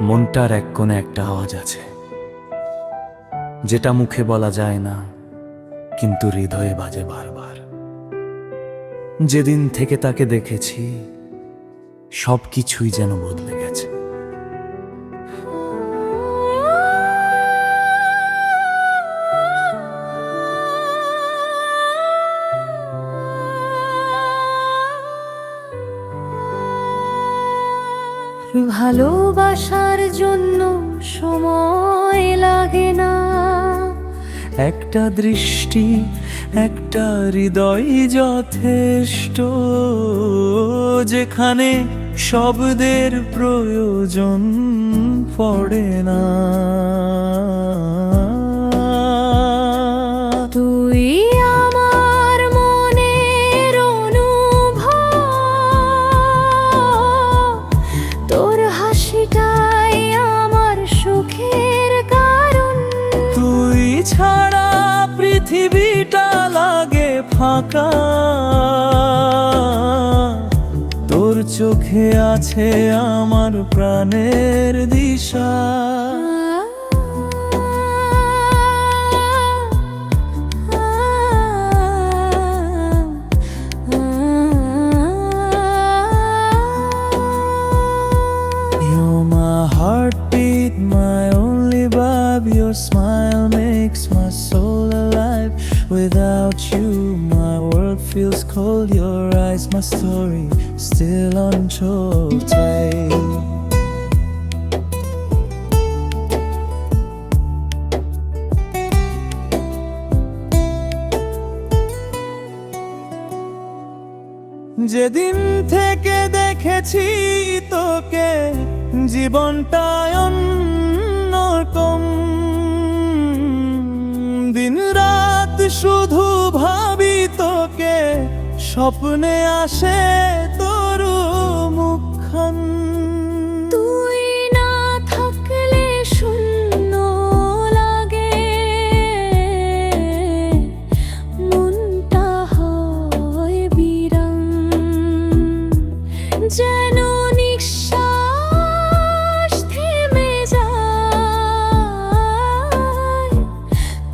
মনটার এক কোণে একটা আওয়াজ আছে, যেটা মুখে বলা যায় না, কিন্তু হৃদয়ে বাজে বারবার। যেদিন থেকে তাকে দেখেছি, সবকিছুই যেন বদলে গেছে। ভালোবাসার জন্য সময় লাগে না, একটা দৃষ্টি, একটা হৃদয় যথেষ্ট, যেখানে শব্দের প্রয়োজন পড়ে না। তুই আমার মনের অনুভব, তোর হাসিটাই আমার সুখের কারণ। তুই ছাড়া পৃথিবীটা লাগে ফাঁকা, তোর চোখে আছে আমার প্রাণের দিশা। You're my heartbeat, my only vibe. Your smile makes my soul alive. Without you, my world feels cold. Your eyes, my story, still untold tale. যেদিন থেকে দেখেছি তোকে, জীবনটা অন্যরকম। দিন রাত শুধু ভাবি তোকে, স্বপ্নে আসে তোর মুখখান। তুই না থাকলে শূন্য লাগে, মনটা হয় বিরাম, যেন নিঃশ্বাস থেমে যায়।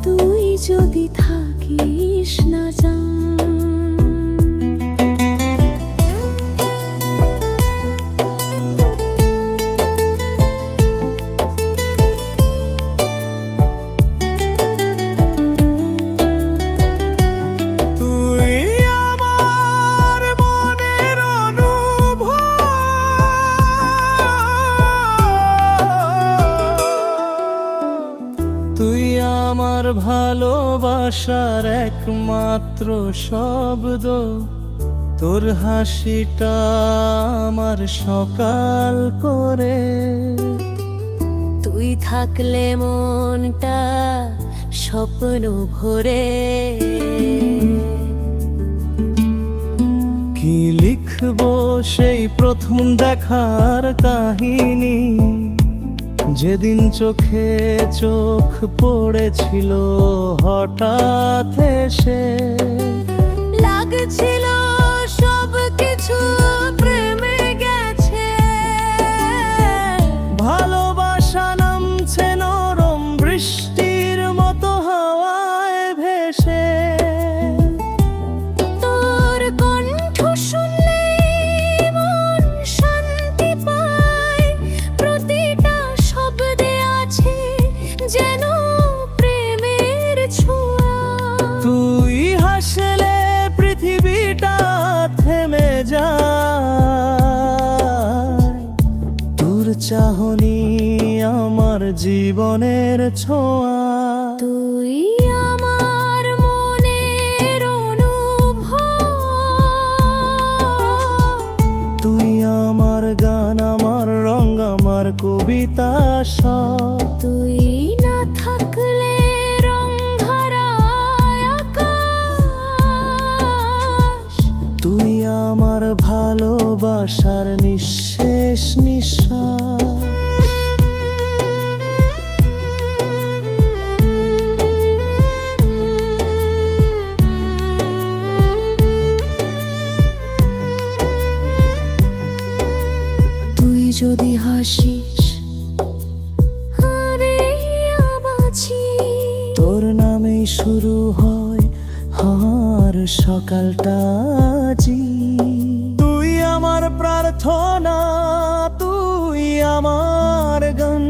তুই যদি থাকিস না জান। তুই আমার ভালোবাসার একমাত্র শব্দ, তোর হাসিটা আমার সকাল করে। তুই থাকলে মনটা স্বপ্ন ভরে। কি লিখবো সেই প্রথম দেখার কাহিনী, যেদিন চোখে চোখ পড়েছিল হঠাৎ এসে। লাগছিল সব কিছু প্রেমে গেছে, ভালোবাসা নামছে নরম বৃষ্টির মতো হাওয়ায় ভেসে। তোর কণ্ঠ শুনলেই মন শান্তি পায়। প্রতিটা শব্দে আছে যেন প্রেমের ছোঁয়া। তুই হাসলে পৃথিবীটা থেমে যায়, তোর চাহনি আমার জীবনের ছোঁয়া। তুই আমার মনের অনুভব, তুই আমার গান, আমার রং, আমার কবিতা সব। তুই না থাকলে রং হারায় আকাশ। তুই আমার ভালোবাসার নিঃশেষ নিঃশ্বাস। তুই যদি হাসিস শুরু হয় আর সকালটা জি। তুই আমার প্রার্থনা, তুই আমার গান,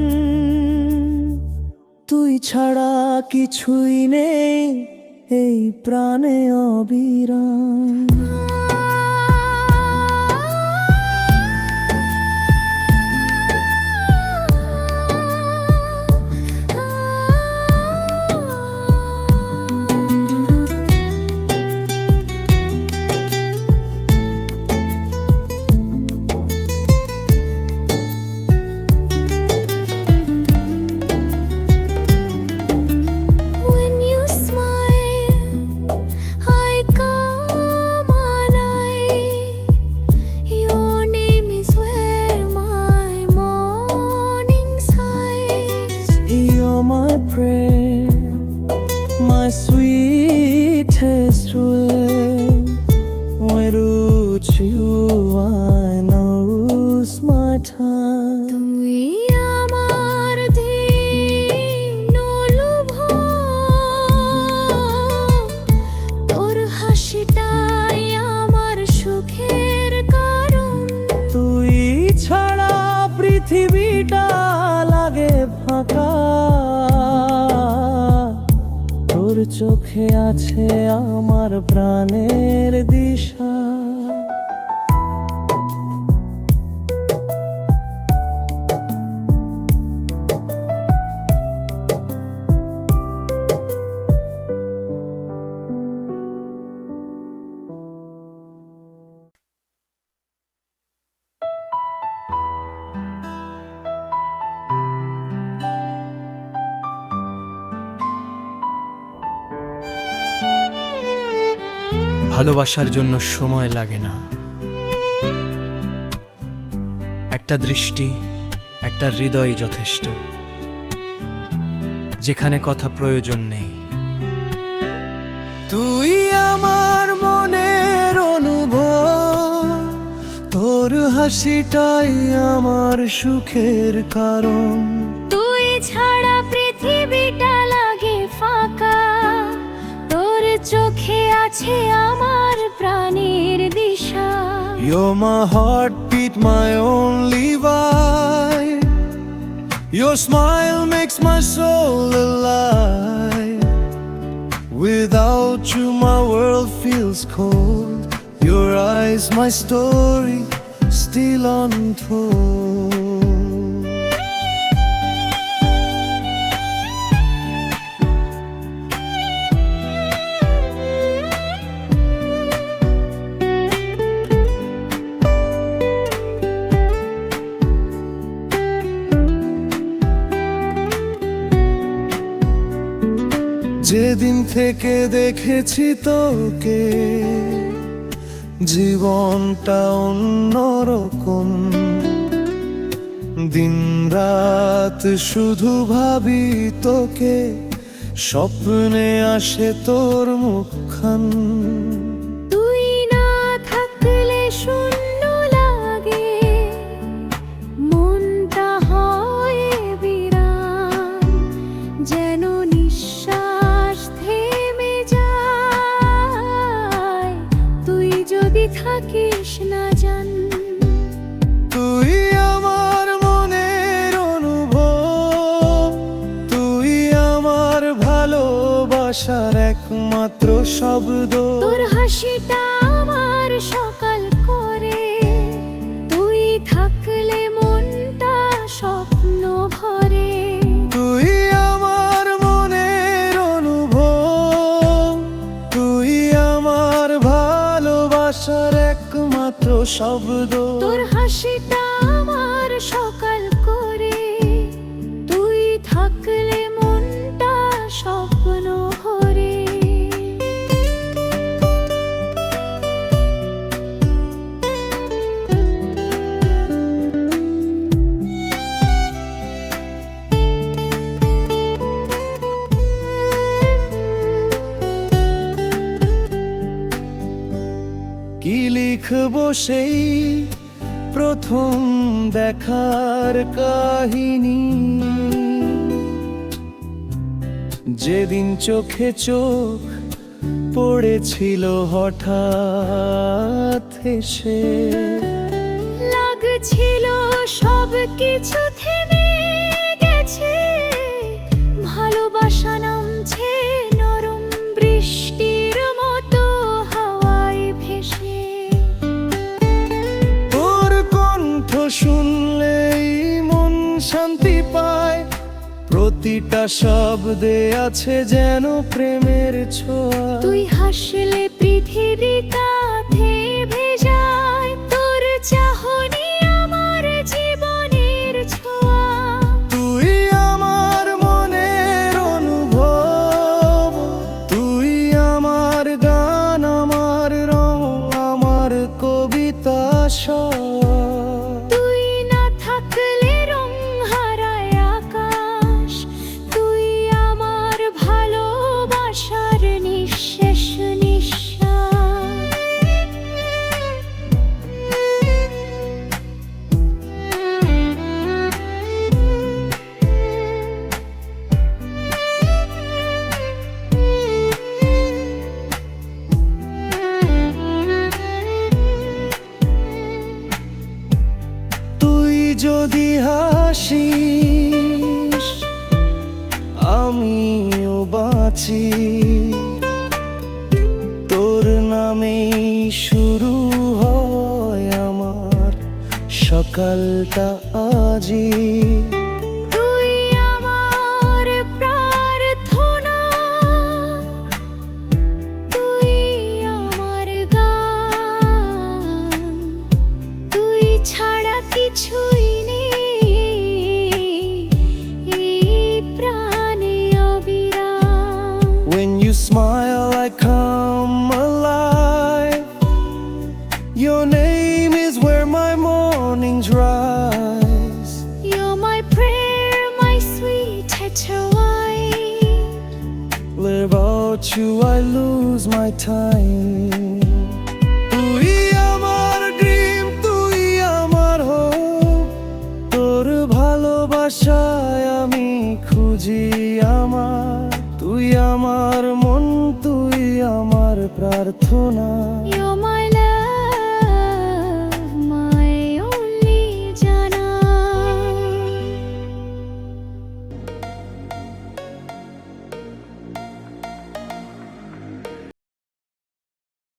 তুই ছাড়া কিছুই নেই এই প্রাণে অবিরাম। When you smile, I come alive. Your name is where my morning sighs. You're my prayer, my sweetest way. Without you, I lose my time. তুই আমার দিন লোভ, তোর হাসিটাই আমার সুখের কারণ। তুই ছাড়া পৃথিবীটা লাগে ফাঁকা, তোর চোখে আছে আমার প্রাণের দিশা। ভালোবাসার জন্য সময় লাগে না, একটা দৃষ্টি, একটা হৃদয় যথেষ্ট, যেখানে কথা প্রয়োজন নেই। তুই আমার মনের অনুভব, তোর হাসিটাই আমার সুখের কারণ। তুই ছাড়া পৃথিবীটা লাগে ফাঁকা, তোর চোখে আছে আমার প্রাণের দিশা। You're my heartbeat, my only vibe. Your smile makes my soul alive. Without you, my world feels cold. Your eyes, my story, still untold. যেদিন থেকে দেখেছি তোকে, জীবনটা অন্যরকম। দিন রাত শুধু ভাবি তোকে, স্বপ্নে আসে তোর মুখখান। তুই না থাকলে শূন্য লাগে, মনটা হয় বিরাম, যেন নিঃশ্বাস থেমে যায়। তুই যদি থাকিস না জান, তুই আমার মনের অনুভব, তুই আমার ভালোবাসার একমাত্র শব্দ। তোর হাসিটা আমার সকাল করে, তুই থাকলে মনটা স্বপ্ন ভরে। তুই আমার মনের অনুভব, তুই আমার ভালোবাসার একমাত্র শব্দ। তোর হাসিটা আমার সকাল করে, তুই থাকলে মনটা স্বপ্ন ভরে। কি লিখবো সেই প্রথম দেখার কাহিনী, যেদিন চোখে চোখ পড়েছিল হঠাৎ হেসে, লাগছিল সব কিছু থেমে গেছে, ভালোবাসা নামছে নরম বৃষ্টির মতো হাওয়ায় ভেসে। তোর কণ্ঠ শুনলেই মন শান্তি পায়, প্রতিটা শব্দে আছে যেন প্রেমের ছোঁয়া। তুই হাসলে পৃথিবী কাঁধে ভেজায়, তোর চাহনি আমার জীবনের ছোঁয়া। তুই আমার মনের অনুভব, তুই আমার গান, আমার রং, আমার কবিতা সব। তুই না থাকলে রং হারায় আকাশ, তুই আমার ভালোবাসার নিঃশেষ তুই যদি হাসিস আমিও বাঁচি, তোর নামেই শুরু হয় আমার সকালটা আজি। তুই আমার প্রার্থনা, তুই আমার গান, তুই ছাড়া কিছুই নেই এই প্রাণে অবিরাম। When you smile I come alive, your name is where my mornings rise. You're my prayer, my sweet wine. Without you I lose my time. তুই আমার dream, তুই আমার hope, তোর ভালোবাসায় আমি খুঁজি আমার। তুই আমার মন, তুই আমার প্রার্থনা। You're my